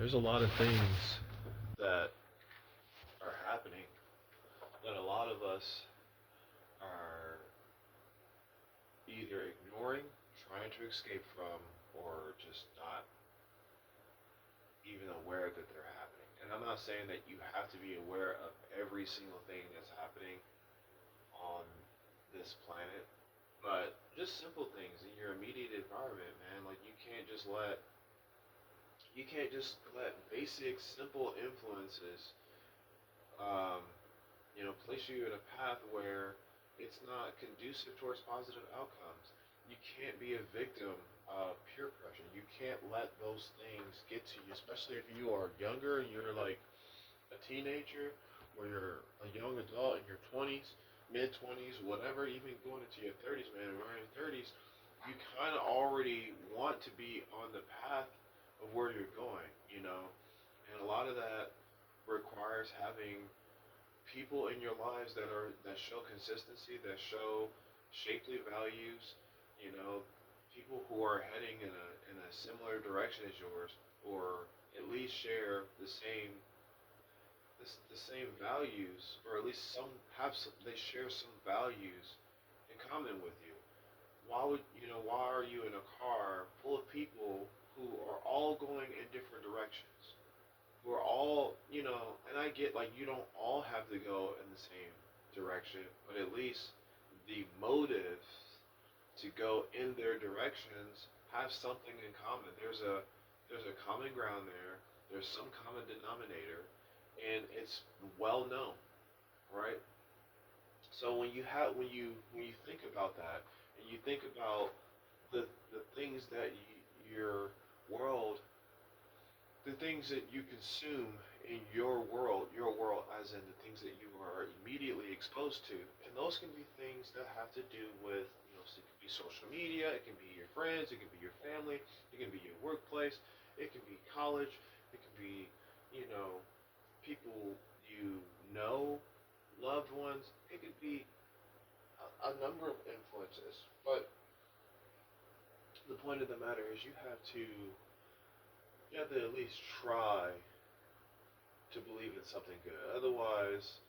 There's a lot of things that are happening that a lot of us are either ignoring, trying to escape from, or just not even aware that they're happening. And I'm not saying that you have to be aware of every single thing that's happening on this planet, but just simple things in your immediate environment, man. Like you can't just let basic, simple influences, um, place you in a path where it's not conducive towards positive outcomes. You can't be a victim of peer pressure. You can't let those things get to you, especially if you are younger and you're like a teenager or you're a young adult in your 20s, mid 20s, whatever, even going into your 30s, man, around your 30s, you kind of already want to be on the path of where you're going. And a lot of that requires having people in your lives that show consistency, that show shapely values, you know, people who are heading in a similar direction as yours, or at least share the same values, or at least they share some values in common with you. Why are you in a car full of people who are all going in different directions? Who are all, and I get like you don't all have to go in the same direction, but at least the motives to go in their directions have something in common. There's a common ground there. There's some common denominator, and it's well known, right? So when you think about that, and you think about the things that your world, the things that you consume in your world as in the things that you are immediately exposed to, and those can be things that have to do with, so it can be social media, it can be your friends, it can be your family, it can be your workplace, it can be college, it can be, you know, people you know, loved ones, it could be a number of influences. But the point of the matter is you have to at least try to believe in something good. Otherwise,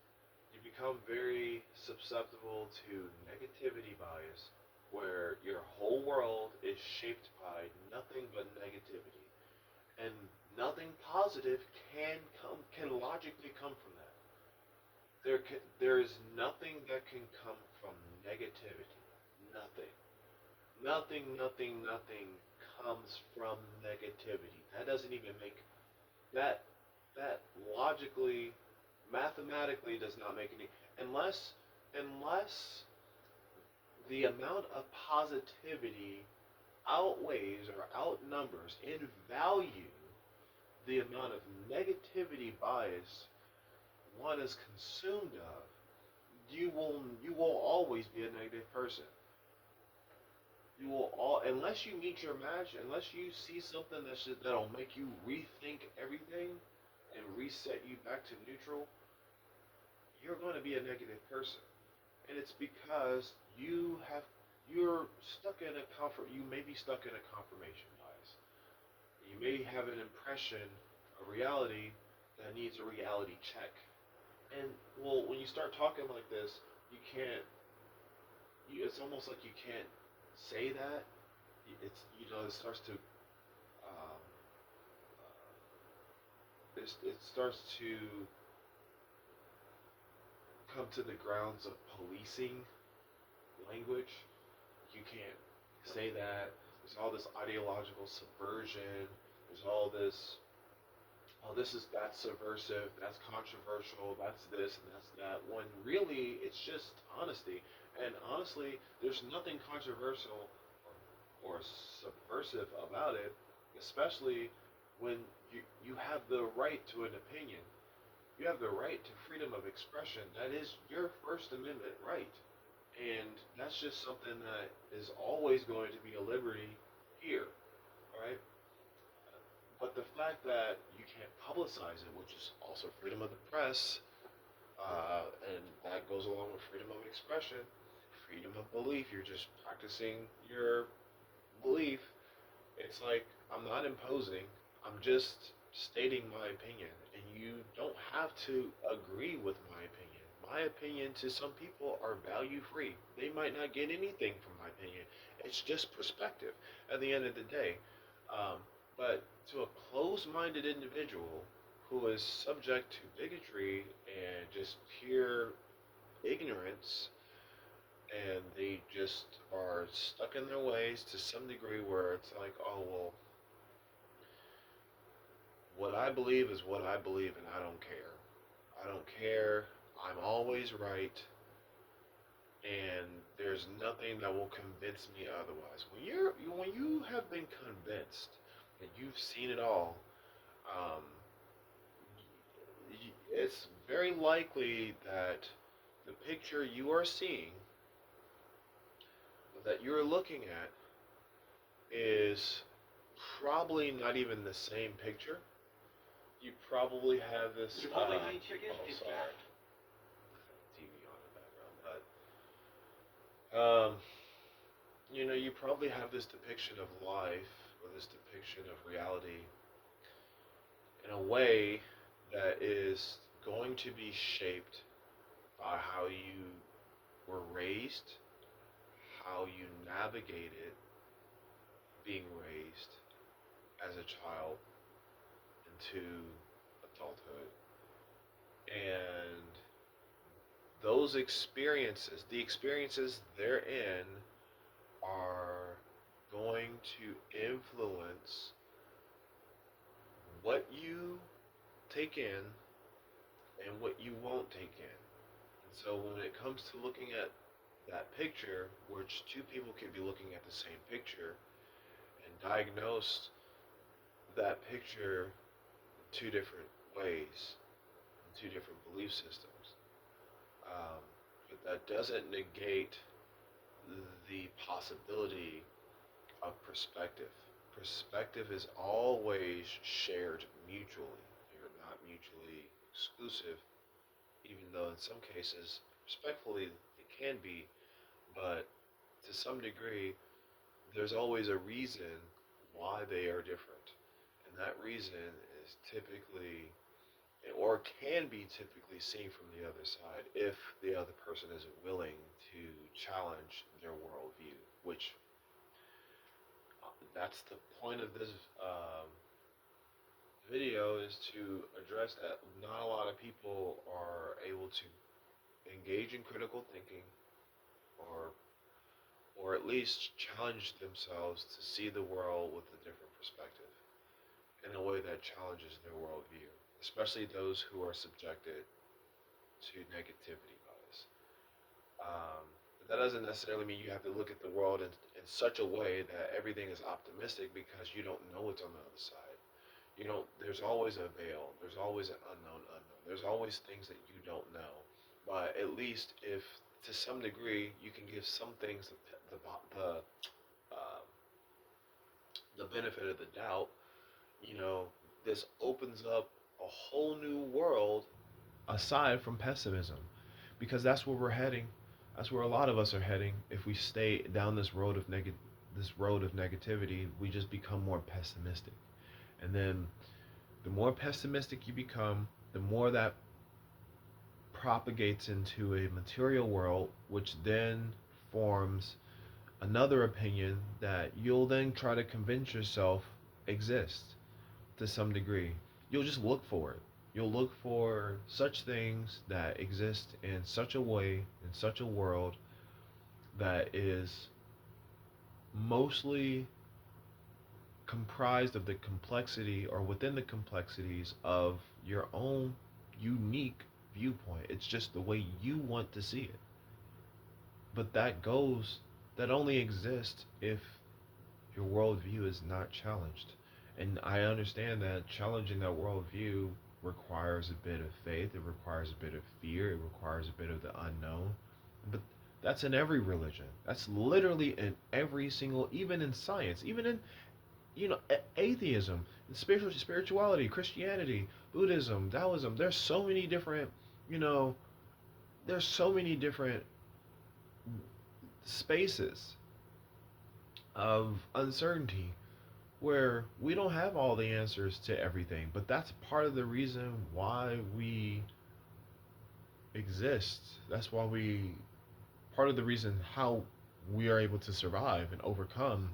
you become very susceptible to negativity bias, where your whole world is shaped by nothing but negativity, and nothing positive can logically come from that. There is nothing that can come from negativity. Nothing. Nothing comes from negativity. That doesn't even make that that logically, mathematically does not make any, unless the amount of positivity outweighs or outnumbers in value the amount of negativity bias one is consumed of. You will always be a negative person. You will all, unless you meet your match, unless you see something that'll make you rethink everything and reset you back to neutral, you're going to be a negative person. And it's because you're stuck in a comfort. You may be stuck in a confirmation bias. You may have an impression of reality that needs a reality check. And well, when you start talking like this, you can't. It's almost like you can't say that. It starts to um, it starts to come to the grounds of policing language. You can't say that. There's all this ideological subversion. There's all this. Oh, that's subversive. That's controversial. That's this and that's that. When really it's just honesty. And honestly, there's nothing controversial or subversive about it, especially when you have the right to an opinion. You have the right to freedom of expression. That is your First Amendment right. And that's just something that is always going to be a liberty here, right? But the fact that you can't publicize it, which is also freedom of the press, and that goes along with freedom of expression, freedom of belief, you're just practicing your belief. It's like I'm not imposing. I'm just stating my opinion, and you don't have to agree with my opinion. My opinion to some people are value free. They might not get anything from my opinion. It's just perspective at the end of the day. Um, but to a closed minded individual who is subject to bigotry and just pure ignorance, and they just are stuck in their ways to some degree where it's like, oh, well, what I believe is what I believe, and I don't care. I don't care. I'm always right, and there's nothing that will convince me otherwise. When you have been convinced and you've seen it all, um, it's very likely that the picture you are seeing, that you're looking at, is probably not even the same picture. You probably have this. Sorry, TV on in the background, but you probably have this depiction of life or this depiction of reality in a way that is going to be shaped by how you were raised, how you navigated being raised as a child into adulthood. And those experiences, the experiences therein, are going to influence what you take in and what you won't take in. And so when it comes to looking at that picture, which two people could be looking at the same picture and diagnose that picture in two different ways, in two different belief systems. But that doesn't negate the possibility of perspective. Perspective is always shared mutually. They're not mutually exclusive, even though in some cases, respectfully, it can be, but to some degree, there's always a reason why they are different. And that reason is typically, or can be typically, seen from the other side if the other person isn't willing to challenge their worldview, which that's the point of this video, is to address that not a lot of people are able to engage in critical thinking, or or at least challenge themselves to see the world with a different perspective in a way that challenges their worldview, especially those who are subjected to negativity bias. But that doesn't necessarily mean you have to look at the world in such a way that everything is optimistic, because you don't know what's on the other side. You don't. There's always a veil. There's always an unknown. There's always things that you don't know. But at least, if to some degree you can give some things uh, the benefit of the doubt, you know, this opens up a whole new world aside from pessimism, because that's where we're heading. That's where a lot of us are heading. If we stay down this road of negativity, we just become more pessimistic. And then the more pessimistic you become, the more that propagates into a material world, which then forms another opinion that you'll then try to convince yourself exists to some degree. You'll just look for it. You'll look for such things that exist in such a way, in such a world, that is mostly comprised of the complexity, or within the complexities of your own unique viewpoint. It's just the way you want to see it. But that only exists if your worldview is not challenged. And I understand that challenging that worldview requires a bit of faith, it requires a bit of fear, it requires a bit of the unknown. But that's in every religion. That's literally in every single, even in science, even in, atheism, spirituality, Christianity, Buddhism, Taoism. You know, there's so many different spaces of uncertainty where we don't have all the answers to everything, but that's part of the reason why we exist. That's why we, part of the reason how we are able to survive and overcome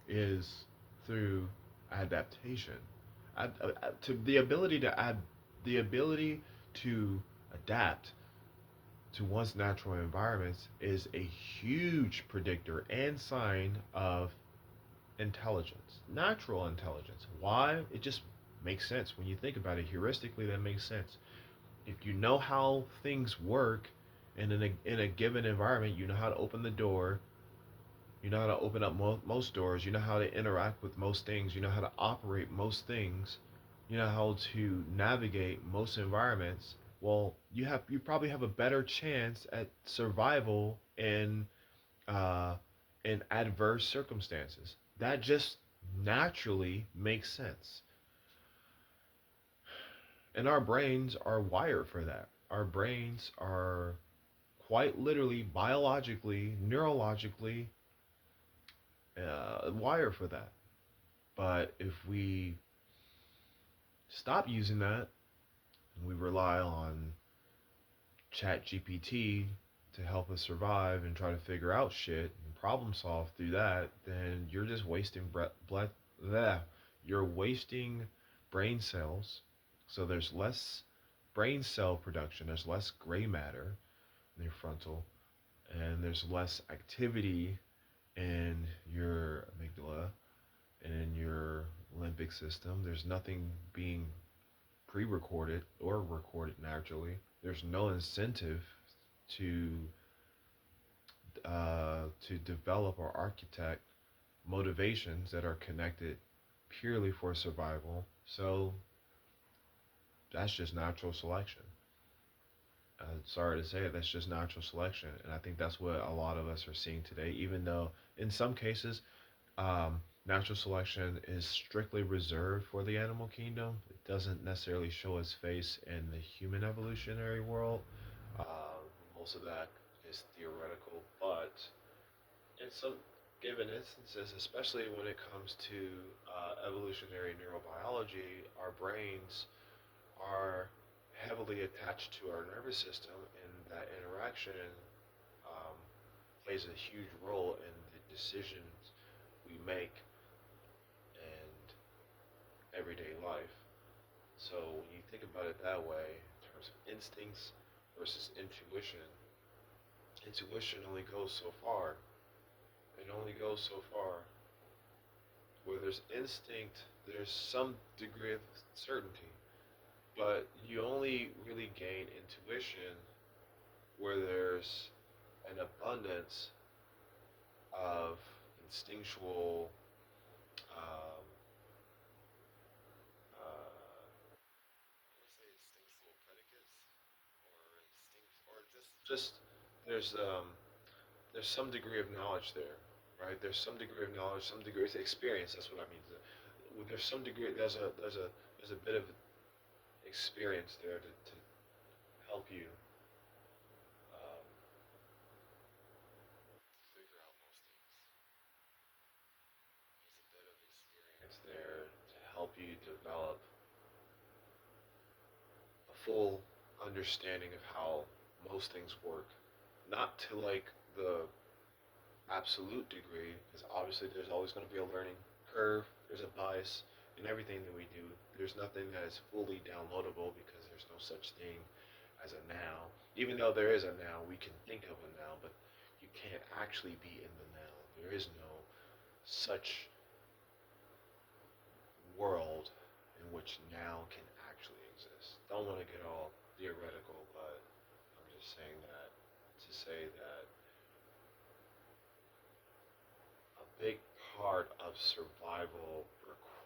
is through adaptation. To the ability to add, the ability to adapt to one's natural environments is a huge predictor and sign of intelligence, natural intelligence. Why? It just makes sense when you think about it. Heuristically, that makes sense. If you know how things work in a given environment, you know how to open the door, you know how to open up most doors, you know how to interact with most things, you know how to operate most things, you know how to navigate most environments. Well, you probably have a better chance at survival uh, in adverse circumstances. That just naturally makes sense. And our brains are wired for that. Our brains are quite literally, biologically, neurologically wired for that. But if we stop using that and we rely on Chat GPT to help us survive and try to figure out shit and problem solve through that, then you're just wasting you're wasting brain cells. So there's less brain cell production, there's less gray matter in your frontal, and there's less activity in your amygdala and in your limbic system. There's nothing being pre-recorded or recorded naturally. There's no incentive to to develop or architect motivations that are connected purely for survival. So that's just natural selection. Sorry to say it, that's just natural selection, and I think that's what a lot of us are seeing today. Even though in some cases, natural selection is strictly reserved for the animal kingdom, it doesn't necessarily show its face in the human evolutionary world. Uh, Most of that is theoretical, but in some given instances, especially when it comes to evolutionary neurobiology, our brains are heavily attached to our nervous system, and that interaction um, plays a huge role in the decisions we make in everyday life. So when you think about it that way, in terms of instincts versus intuition, intuition only goes so far. It only goes so far. Where there's instinct, there's some degree of certainty, but you only really gain intuition where there's an abundance of instinctual, um, let's say instinctual predicates, or just there's some degree of knowledge there, right? There's some degree of knowledge, some degree of experience. That's what I mean. There's some degree. There's a bit of experience there to help you um, figure out most things. There's a bit of experience there to help you develop a full understanding of how most things work. Not to like the absolute degree, because obviously there's always going to be a learning curve, there's a bias in everything that we do. There's nothing that is fully downloadable because there's no such thing as a now. Even though there is a now, we can think of a now, but you can't actually be in the now. There is no such world in which now can actually exist. Don't want to get all theoretical, but I'm just saying that to say that a big part of survival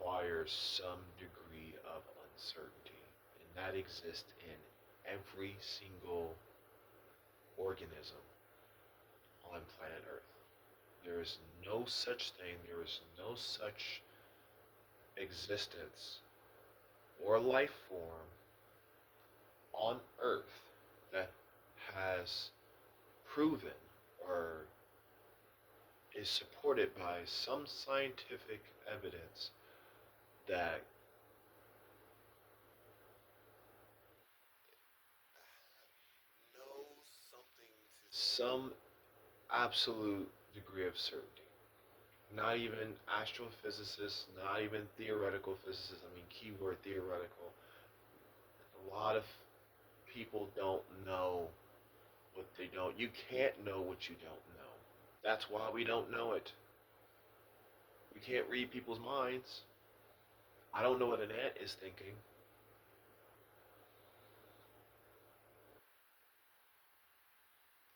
requires some degree of uncertainty, and that exists in every single organism on planet Earth. There is no such thing, there is no such existence or life form on Earth that has proven or is supported by some scientific evidence that know something to some absolute degree of certainty. Not even astrophysicists, not even theoretical physicists. I mean, keyword theoretical. A lot of people don't know what they don't. You can't know what you don't know. That's why we don't know it. We can't read people's minds. I don't know what an ant is thinking.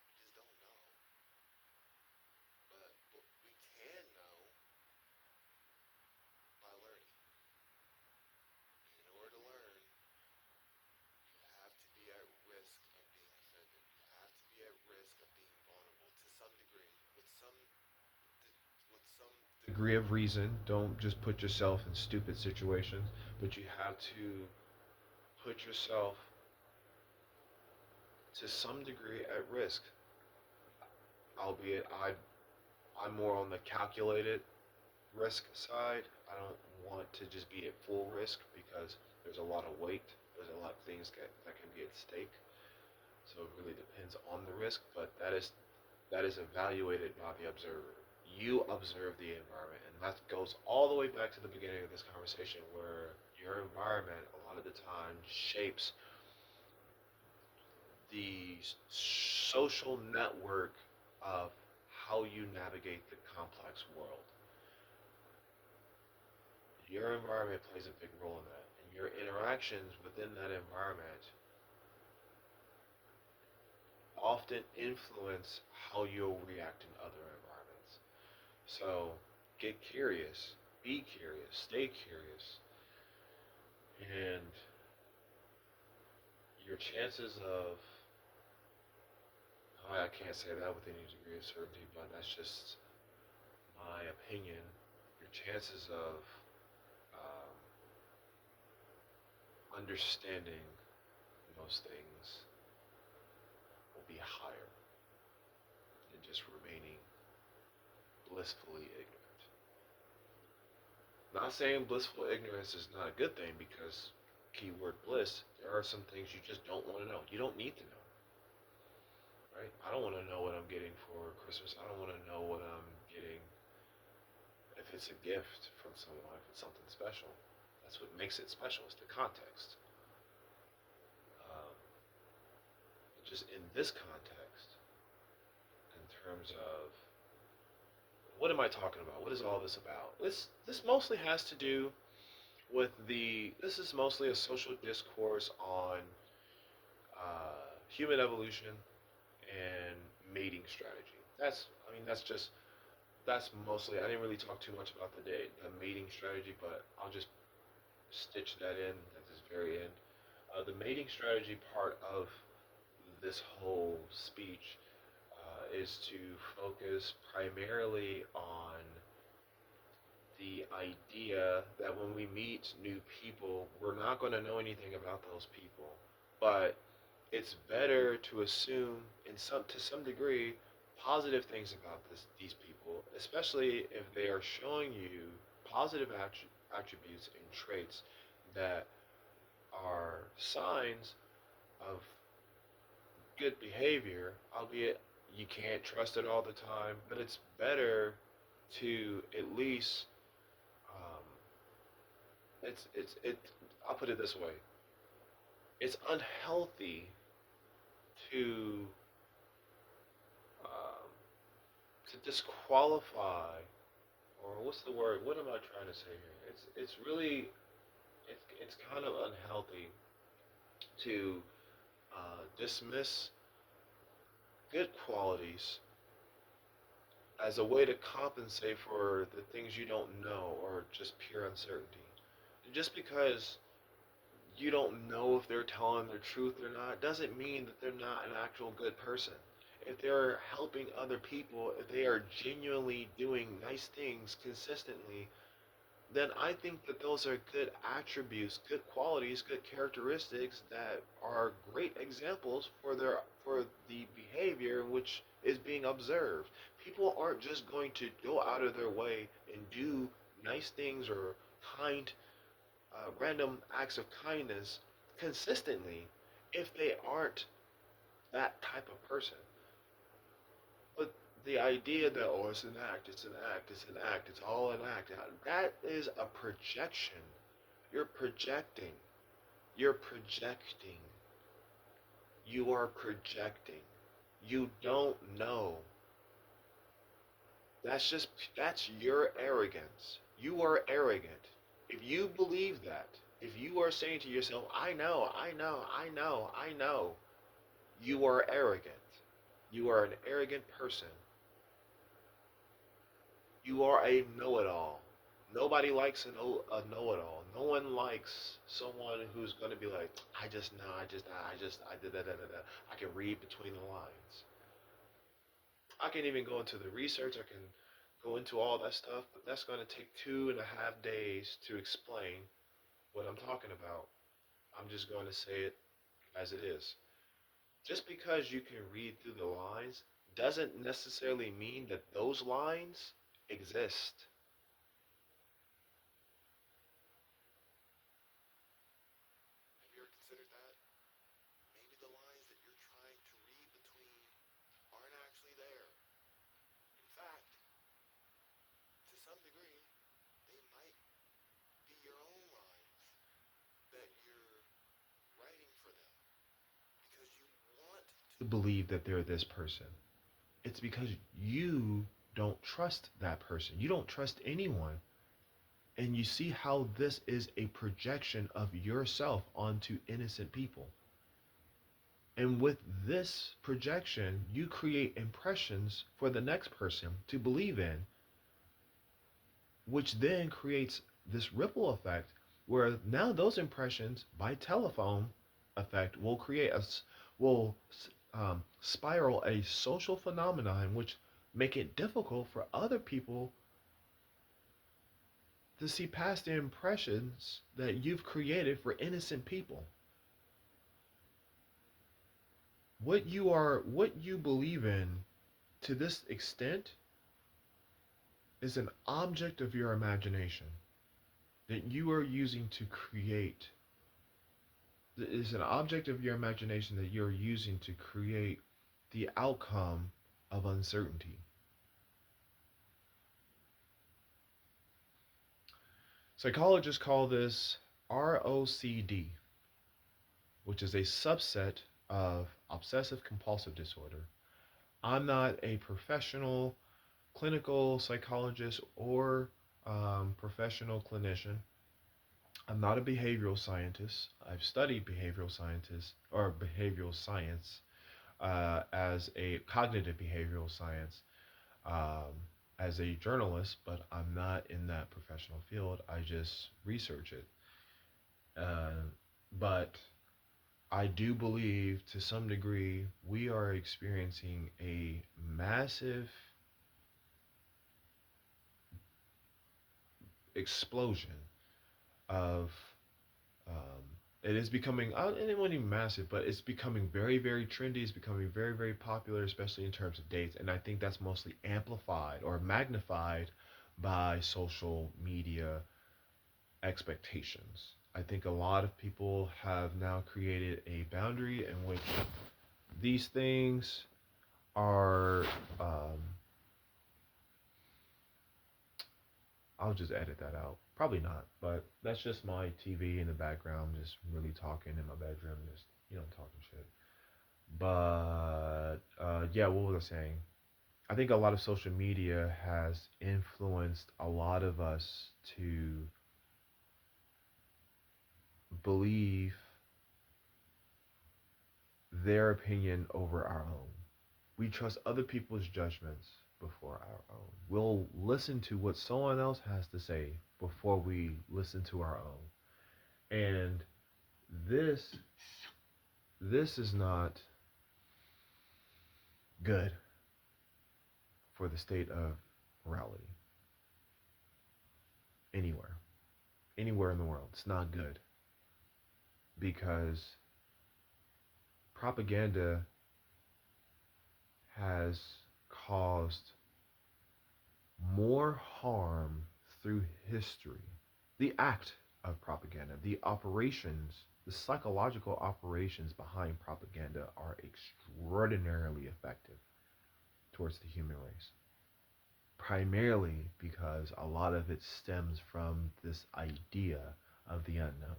We just don't know. But what we can know by learning. In order to learn, you have to be at risk of being offended. You have to be at risk of being vulnerable to some degree, with some degree of reason. Don't just put yourself in stupid situations, but you have to put yourself to some degree at risk. Albeit I'm more on the calculated risk side. I don't want to just be at full risk because there's a lot of weight. There's a lot of things that can be at stake. So it really depends on the risk, but that is evaluated by the observer. You observe the environment, and that goes all the way back to the beginning of this conversation, where your environment a lot of the time shapes the social network of how you navigate the complex world. Your environment plays a big role in that, and your interactions within that environment often influence how you'll react in other environments. So get curious, be curious, stay curious, and your chances of, I can't say that with any degree of certainty, but that's just my opinion. Your chances of um, understanding most things will be higher than just remaining blissfully ignorant. Not saying blissful ignorance is not a good thing, because keyword bliss, there are some things you just don't want to know. You don't need to know, right? I don't want to know what I'm getting for Christmas. I don't want to know what I'm getting if it's a gift from someone, if it's something special. That's what makes it special. It's the context. Um, just in this context, in terms of what am I talking about? What is all this about? This mostly has to do with the. This is mostly a social discourse on human evolution and mating strategy. That's mostly. I didn't really talk too much about the mating strategy, but I'll just stitch that in at this very end. The mating strategy part of this whole speech is to focus primarily on the idea that when we meet new people, we're not going to know anything about those people, but it's better to assume, to some degree, positive things about these people, especially if they are showing you positive attributes and traits that are signs of good behavior, albeit you can't trust it all the time, but it's better to at least um, it I'll put it this way. It's unhealthy to um, to disqualify, or what's the word? What am I trying to say here? It's really it's kind of unhealthy to dismiss good qualities as a way to compensate for the things you don't know, or just pure uncertainty. Just because you don't know if they're telling the truth or not doesn't mean that they're not an actual good person. If they're helping other people, if they are genuinely doing nice things consistently, then I think that those are good attributes, good qualities, good characteristics that are great examples for the behavior which is being observed. People aren't just going to go out of their way and do nice things or kind random acts of kindness consistently if they aren't that type of person. But the idea that, oh, it's an act, it's an act, it's an act, it's all an act, that is a projection. You're projecting. You're projecting. You are projecting. You don't know. That's your arrogance. You are arrogant. If you believe that, if you are saying to yourself, I know, I know, I know, I know, you are arrogant. You are an arrogant person. You are a know-it-all. Nobody likes a know-it-all. No one likes someone who's going to be like, I just know, I did that. I can read between the lines. I can even go into the research. I can go into all that stuff, but that's going to take 2.5 days to explain what I'm talking about. I'm just going to say it as it is. Just because you can read through the lines doesn't necessarily mean that those lines exist. Have you ever considered that? Maybe the lines that you're trying to read between aren't actually there. In fact, to some degree, they might be your own lines that you're writing for them because you want to believe that they're this person. It's because you don't trust that person. You don't trust anyone. And you see how this is a projection of yourself onto innocent people. And with this projection, you create impressions for the next person to believe in, which then creates this ripple effect where now those impressions by telephone effect will create will spiral a social phenomenon which make it difficult for other people to see past the impressions that you've created for innocent people. What you believe in to this extent is an object of your imagination that you are using to create. It is an object of your imagination that you're using to create the outcome of uncertainty. Psychologists call this ROCD, which is a subset of obsessive compulsive disorder. I'm not a professional clinical psychologist or professional clinician. I'm not a behavioral scientist. I've studied behavioral scientist or behavioral science as a cognitive behavioral science um, as a journalist, but I'm not in that professional field. I just research it. Uh, but I do believe to some degree we are experiencing a massive explosion of um, it is becoming it wasn't even massive, but it's becoming very, very trendy. It's becoming very, very popular, especially in terms of dates. And I think that's mostly amplified or magnified by social media expectations. I think a lot of people have now created a boundary in which these things are. I'll just edit that out. Probably not, but that's just my TV in the background, just really talking in my bedroom, just talking shit. But yeah, what was I saying? I think a lot of social media has influenced a lot of us to believe their opinion over our own. We trust other people's judgments before our own. We'll listen to what someone else has to say before we listen to our own. And this this is not good for the state of morality anywhere. Anywhere in the world. It's not good because propaganda has caused more harm through history. The act of propaganda. The operations, the psychological operations behind propaganda are extraordinarily effective towards the human race. Primarily because a lot of it stems from this idea of the unknown.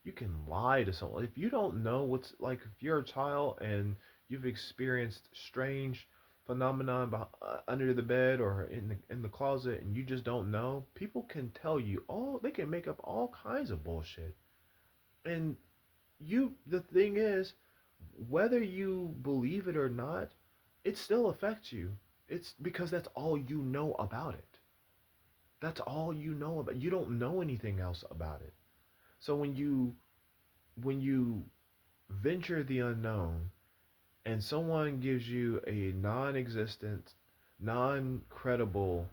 You can lie to someone. If you don't know what's like, if you're a child and you've experienced strange phenomenon under the bed or in the closet and you just don't know, people can tell you all, they can make up all kinds of bullshit. And the thing is, whether you believe it or not, it still affects you. It's because that's all you know about it. That's all you know about. You don't know anything else about it. So when you venture the unknown and someone gives you a non-existent, non-credible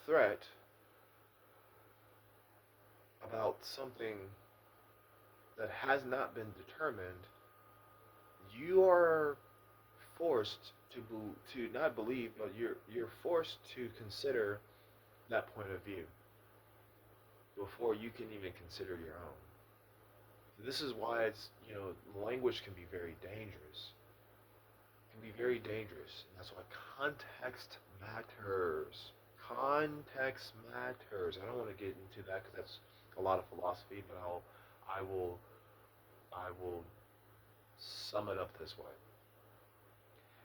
threat about something that has not been determined, you are forced to not believe, but you're forced to consider that point of view before you can even consider your own. This is why it's, language can be very dangerous. It can be very dangerous, and that's why context matters. Context matters. I don't want to get into that because that's a lot of philosophy, but I will sum it up this way.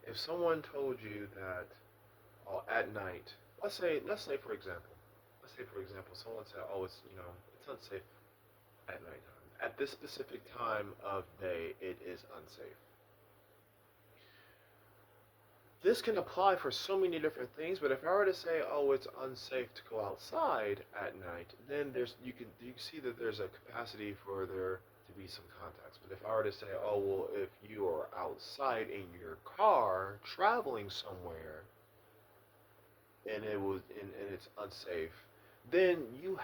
If someone told you that, at night, let's say for example, someone said, oh, it's unsafe at nighttime. At this specific time of day, it is unsafe. This can apply for so many different things, but if I were to say, oh, it's unsafe to go outside at night, then you can see that there's a capacity for there to be some context. But if I were to say, oh, well, if you are outside in your car traveling somewhere and it's unsafe, then you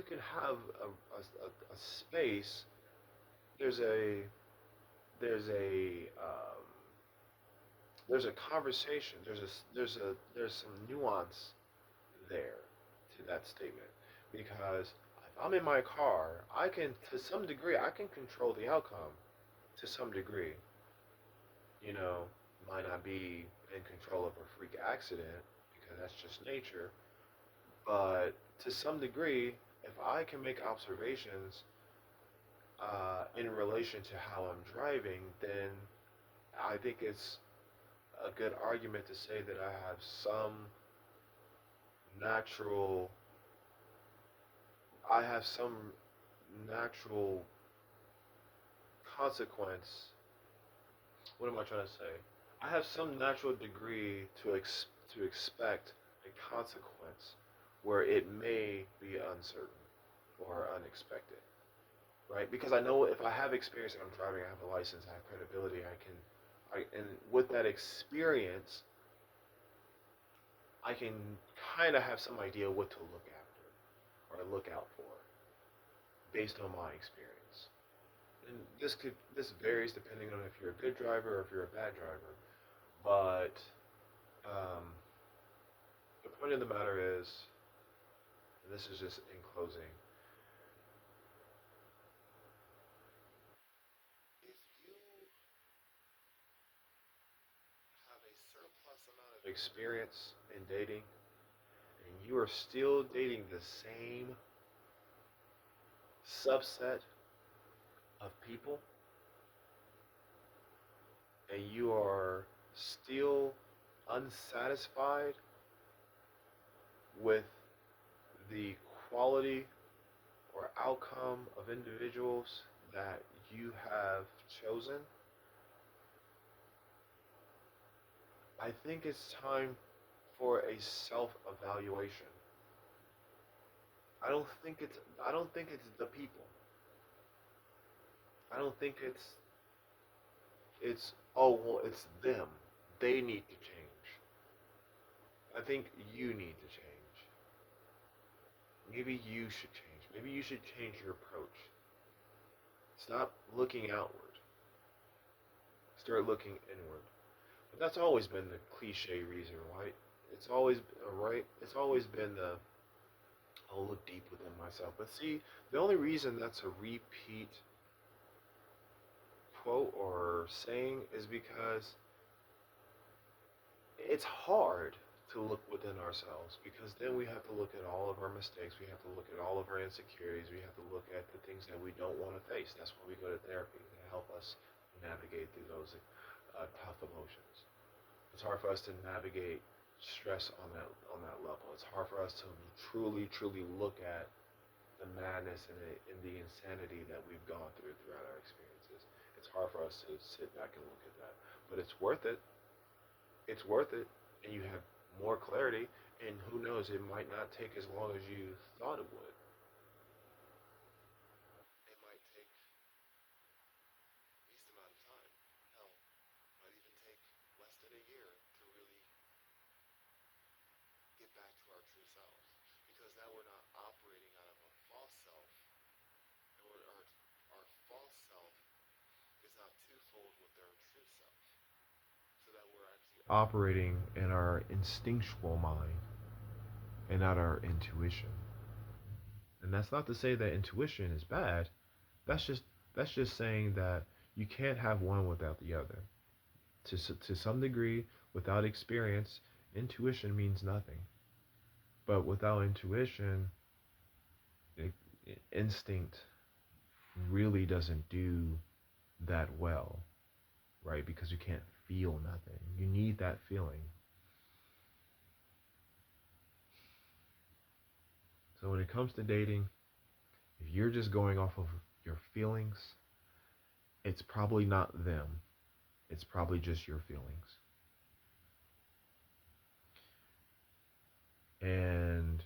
can have a space. There's a there's a there's a conversation. There's some nuance there to that statement because if I'm in my car, I can to some degree I can control the outcome to some degree. You know, might not be in control of a freak accident because that's just nature, but to some degree, if I can make observations in relation to how I'm driving, then I think it's a good argument to say that I have some natural I have some natural consequence. What am I trying to say? I have some natural degree to expect a consequence where it may be uncertain or unexpected, right? Because I know if I have experience and I'm driving, I have a license, I have credibility, and with that experience, I can kind of have some idea what to look after or look out for based on my experience. And this varies depending on if you're a good driver or if you're a bad driver. But um, the point of the matter is, and this is just in closing, if you have a surplus amount of experience in dating and you are still dating the same subset of people and you are still unsatisfied with the quality or outcome of individuals that you have chosen, I think it's time for a self-evaluation. I don't think it's the people. I don't think it's oh well it's them. They need to change. I think you need to change. Maybe you should change. Maybe you should change your approach. Stop looking outward. Start looking inward. But that's always been the cliche reason, right? It's always right. It's always been the I'll look deep within myself. But see, the only reason that's a repeat quote or saying is because it's hard to look within ourselves, because then we have to look at all of our mistakes, we have to look at all of our insecurities, we have to look at the things that we don't want to face. That's why we go to therapy, to help us navigate through those tough emotions. It's hard for us to navigate stress on that level. It's hard for us to truly look at the madness and the insanity that we've gone through throughout our experiences. It's hard for us to sit back and look at that, but it's worth it. It's worth it, and you have more clarity. And who knows, it might not take as long as you thought it would. It might take least amount of time. Hell, might even take less than a year to really get back to our true selves, because now we're not operating out of a false self, and our false self is not twofold with our true self, so that we're actually operating in our instinctual mind and not our intuition. And that's not to say that intuition is bad. That's just that's just saying that you can't have one without the other. To some degree, without experience, intuition means nothing. But without intuition, it, instinct really doesn't do that well, right? Because you can't feel nothing. You need that feeling. So when it comes to dating, if you're just going off of your feelings, it's probably not them. It's probably just your feelings. And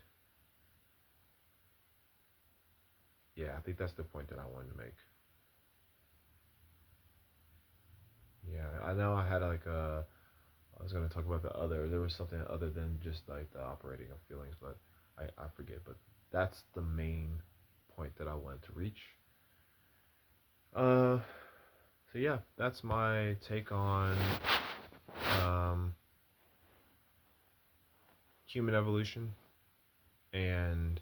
yeah, I think that's the point that I wanted to make. Yeah, I know I had like a. I was gonna talk about the other. There was something other than just like the operating of feelings, but I forget. But that's the main point that I wanted to reach. Uh, so yeah, that's my take on um, human evolution and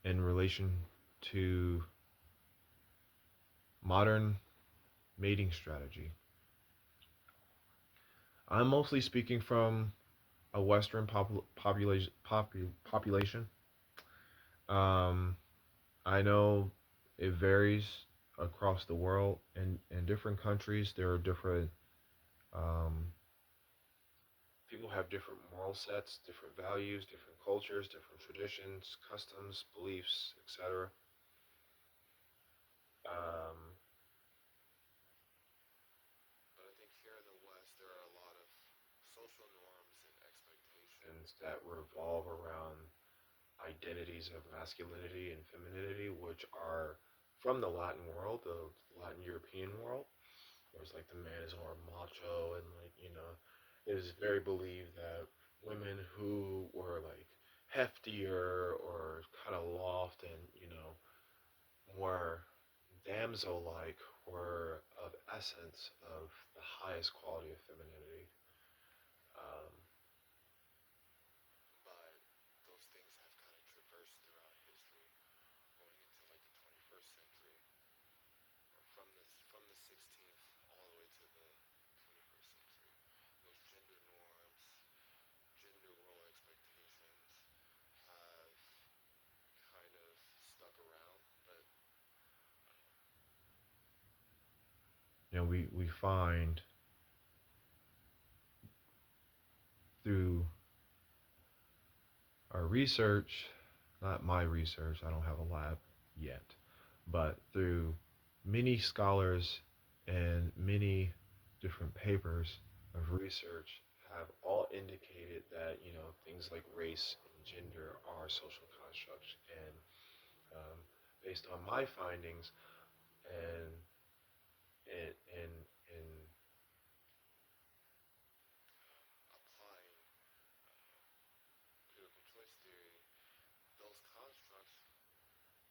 in relation to modern mating strategy. I'm mostly speaking from a Western population. Um, I know it varies across the world, and in different countries there are different um, people have different moral sets, different values, different cultures, different traditions, customs, beliefs, etc. Um, but I think here in the West there are a lot of social norms and expectations that revolve around identities of masculinity and femininity, which are from the Latin world, the Latin European world, where it's like the man is more macho, and like, it is very believed that women who were like heftier or kind of loft and more damsel like were of essence of the highest quality of femininity. Um, but those things have kind of traversed throughout history, going into like the 21st century, or from the 16th all the way to the 21st century. Those gender norms, gender role expectations have kind of stuck around, but we find through our research, not my research, I don't have a lab yet, but through many scholars and many different papers of research have all indicated that things like race and gender are social constructs, and um, based on my findings and and applying critical choice theory, those constructs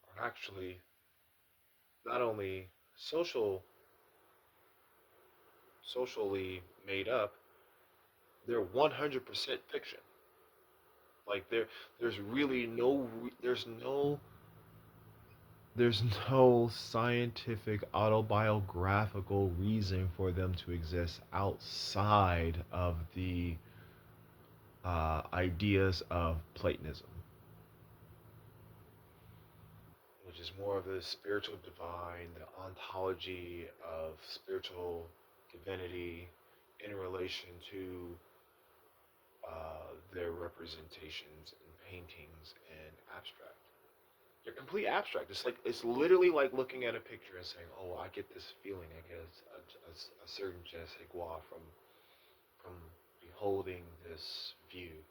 are actually not only socially made up, they're 100% fiction. Like there's really there's no scientific autobiographical reason for them to exist outside of the ideas of Platonism, which is more of the spiritual divine, the ontology of spiritual divinity in relation to their representations in paintings and abstract. They're complete abstract. It's literally like looking at a picture and saying, "Oh, I get this feeling. I get a certain je ne sais quoi from beholding this view,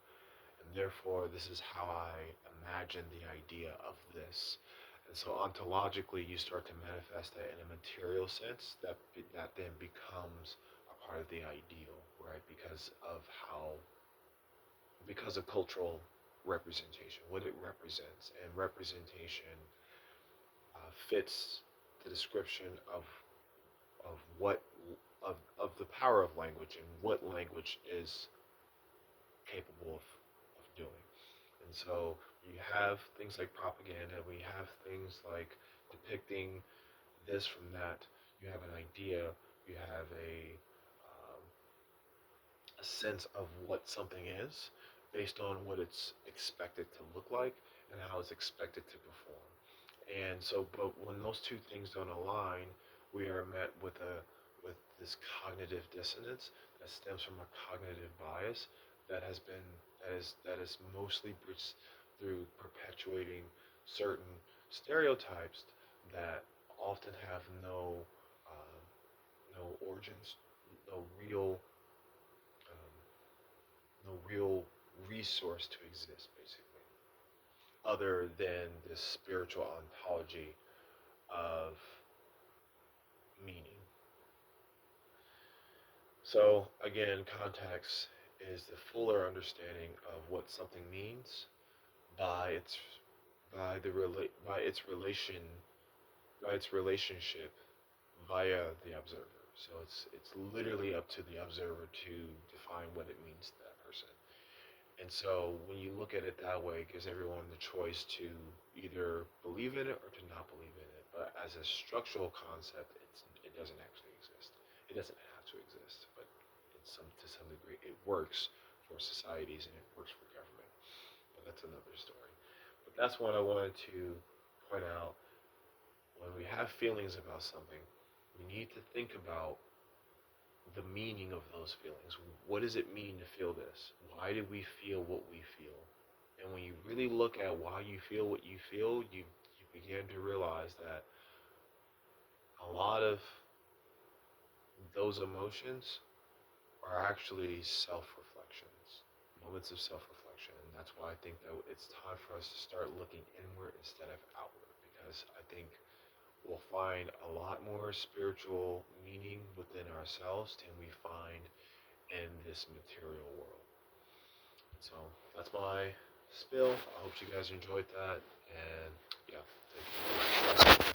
and therefore this is how I imagine the idea of this." And so ontologically, you start to manifest that in a material sense. That then becomes a part of the ideal, right? Because of cultural representation, what it represents, and representation fits the description of what of the power of language and what language is capable of doing. And so you have things like propaganda, we have things like depicting this from that. You have an idea, you have a sense of what something is based on what it's expected to look like and how it's expected to perform. And so, but when those two things don't align, we are met with this cognitive dissonance that stems from a cognitive bias that is mostly through perpetuating certain stereotypes that often have no origins, no real um, no real resource to exist, basically, other than this spiritual ontology of meaning. So again, context is the fuller understanding of what something means by its by its relationship via the observer. So it's literally up to the observer to define what it means to that person. And so when you look at it that way, it gives everyone the choice to either believe in it or to not believe in it. But as a structural concept, it doesn't actually exist. It doesn't have to exist, but to some degree, it works for societies and it works for government. But that's another story. But that's what I wanted to point out. When we have feelings about something, we need to think about the meaning of those feelings. What does it mean to feel this? Why do we feel what we feel? And when you really look at why you feel what you feel, you begin to realize that a lot of those emotions are actually self-reflections, moments of self-reflection. And that's why I think that it's time for us to start looking inward instead of outward, because I think we'll find a lot more spiritual meaning within ourselves than we find in this material world. So that's my spill. I hope you guys enjoyed that, and yeah, thank you.